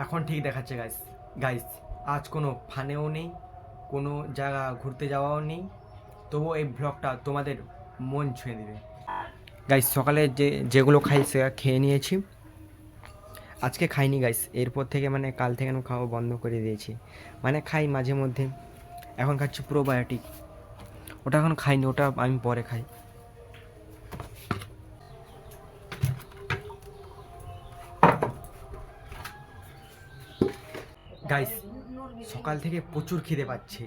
এখন ঠিক দেখাচ্ছে গাইস। গাইস আজ কোনো ফানেও নেই, কোনো জায়গা ঘুরতে যাওয়াও নেই, তবুও এই ব্লগটা তোমাদের মন ছুঁয়ে দেবে। গাইস সকালে যেগুলো খাই সে খেয়ে নিয়েছি, আজকে খাইনি গাইস। এরপর থেকে মানে কাল থেকে আমি খাওয়া বন্ধ করে দিয়েছি। মানে খাই মাঝে মধ্যে, এখন খাচ্ছি প্রোবায়োটিক। ওটা এখন খাইনি, ওটা আমি পরে খাই। গাইস সকাল থেকে প্রচুর খিদে পাচ্ছে,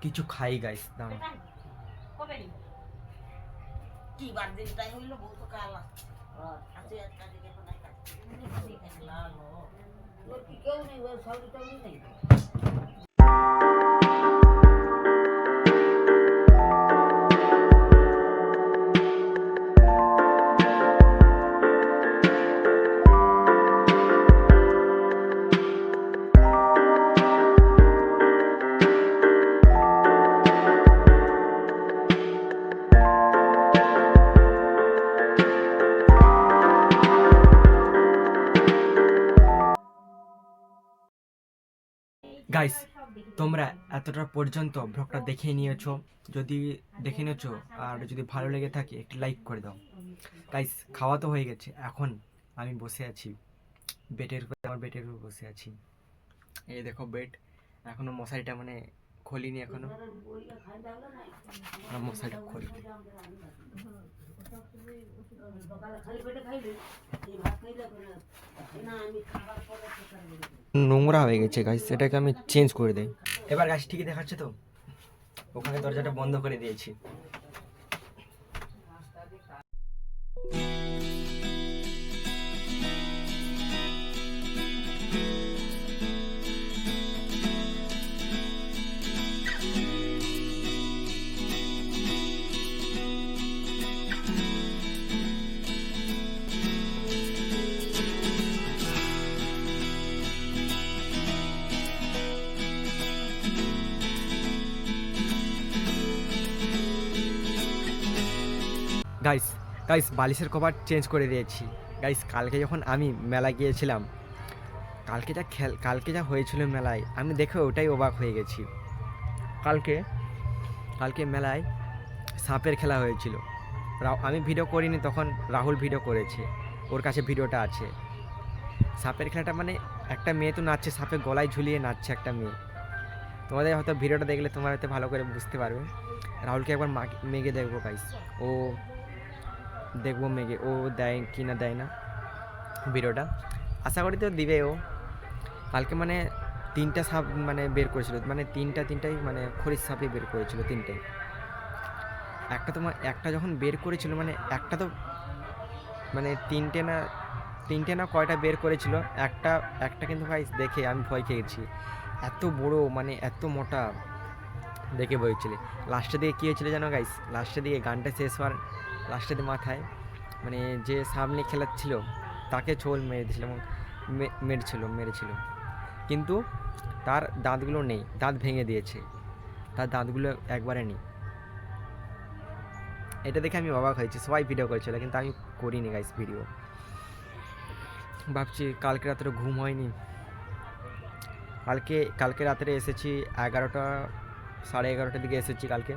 কিছু খাই গাইস। দাঁড়াও, কি বার দিনটাই হইলো বহুত কাল আছে আজকে দিকে তো নাই কাজ লাল ওর কি কেউ নেই, ওর সবটাও নেই। গাইস তোমরা এতটা পর্যন্ত ব্লগটা দেখে নিয়েছো, যদি দেখে নিয়েছো আর যদি ভালো লেগে থাকে একটু লাইক করে দাও। গাইস খাওয়া তো হয়ে গেছে, এখন আমি বসে আছি বেডের উপরে, আমার বেডের উপর বসে আছি। এই দেখো বেড, এখনো মশারিটা মানে খুলিনি, এখনো মশারিটা খুলি। নোংরা হয়ে গেছে গাইস, এটাকে আমি চেঞ্জ করে দেই। এবার গাছ ঠিকই দেখাচ্ছে তো, ওখানে দরজাটা বন্ধ করে দিয়েছি। গাইস গাইস বালিশের কভার চেঞ্জ করে দিয়েছি। গাইস কালকে যখন আমি মেলা গিয়েছিলাম, কালকে যা হয়েছিল মেলায়, আমি দেখে ওটাই অবাক হয়ে গেছি। কালকে মেলায় সাপের খেলা হয়েছিল। আমি ভিডিও করিনি, তখন রাহুল ভিডিও করেছে, ওর কাছে ভিডিওটা আছে। সাপের খেলাটা মানে একটা মেয়ে তো নাচছে, সাপের গলায় ঝুলিয়ে নাচছে একটা মেয়ে। তোমাদের হয়তো ভিডিওটা দেখলে তোমরা হয়তো ভালো করে বুঝতে পারবে। রাহুলকে একবার মেগে দেখবো গাইস, ও দেখবো মেগে ও দেয় কি না দেয় না ভিডিওটা, আশা করি তো দিবে ও। কালকে মানে 3টা সাপ মানে বের করেছিল, মানে তিনটাই মানে খরিস সাপই বের করেছিল, 3টাই। একটা যখন বের করেছিল মানে একটা তো মানে 3টে না কয়টা বের করেছিল, একটা কিন্তু ভাই দেখে আমি ভয় খেয়ে গেছি। এত বড় মানে এত মোটা, দেখে ভয় হচ্ছিল। লাস্টের দিকে কী হয়েছিল জানো গাইস, লাস্টের দিকে গানটা শেষ হওয়ার লাস্টের দিকে মাথায় মানে যে সামনে খেলাচ্ছিল তাকে ছোল মেরে দিয়েছিল এবং মেরেছিল, কিন্তু তার দাঁতগুলো নেই, দাঁত ভেঙে দিয়েছে, তার দাঁতগুলো একবারে নেই। এটা দেখে আমি অবাক হয়েছি, সবাই ভিডিও করেছিল কিন্তু আমি করিনি গাইস ভিডিও। ভাবছি কালকে রাত্রে ঘুম হয়নি, কালকে রাত্রে এসেছি 11টা 11:30টার দিকে এসেছি কালকে।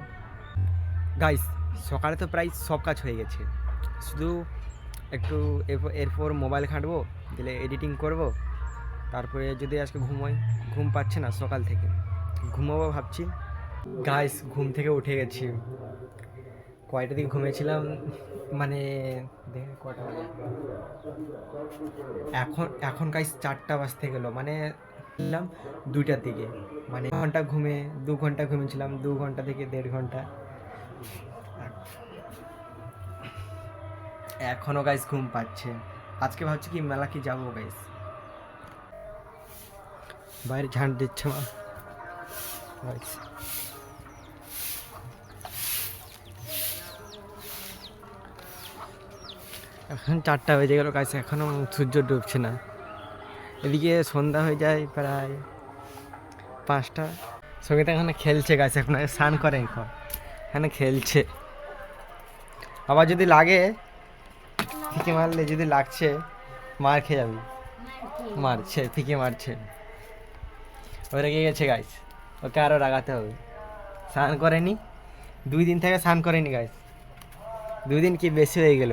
গাইস সকালে তো প্রায় সব কাজ হয়ে গেছে, শুধু একটু এরপর মোবাইল ঘাঁটবো, দিলে এডিটিং করব, তারপরে যদি আজকে ঘুম পাচ্ছে না সকাল থেকে, ঘুমাবো ভাবছি। গাইস ঘুম থেকে উঠে গেছি, কয়টা দিকে ঘুমিয়েছিলাম মানে দেখে কটা বাজে, এখন গাইস 4টা বাজতে গেলো, মানে ছিলাম 2টার দিকে, মানে 2 ঘন্টা ঘুমিয়েছিলাম, 2 ঘন্টা থেকে 1.5 ঘন্টা। এখনও গাইস ঘুম পাচ্ছে। আজকে ভাবছি কি মেলা কি যাবো গাইস, বাইরে ঝাঁট দিচ্ছে মা গাইস। এখন 4টা বেজে গেল গাইস, এখনও সূর্য ডুবছে না, এদিকে সন্ধ্যা হয়ে যায় প্রায় 5টা। সঙ্গীতা এখানে খেলছে গাইস, এখন স্নান করে এখানে খেলছে। আবার যদি লাগে ঠিকই মারলে, যদি লাগছে মার খেয়ে যাবি, মারছে ঠিকই মারছে। ও রেগে গেছে গাইস, ওকে আরও রাগাতে হবে। স্নান করেনি, 2 দিন থেকে স্নান করেনি গাইস, 2 দিন কি বেশি হয়ে গেল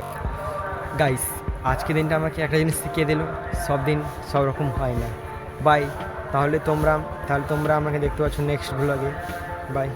গাইস। আজকে দিনটা আমাকে একটা জিনিস শিখিয়ে দিল, সব দিন সব রকম হয় না। বাই। তাহলে তোমরা আমাকে দেখতে পাচ্ছ নেক্সট ব্লগে। বাই।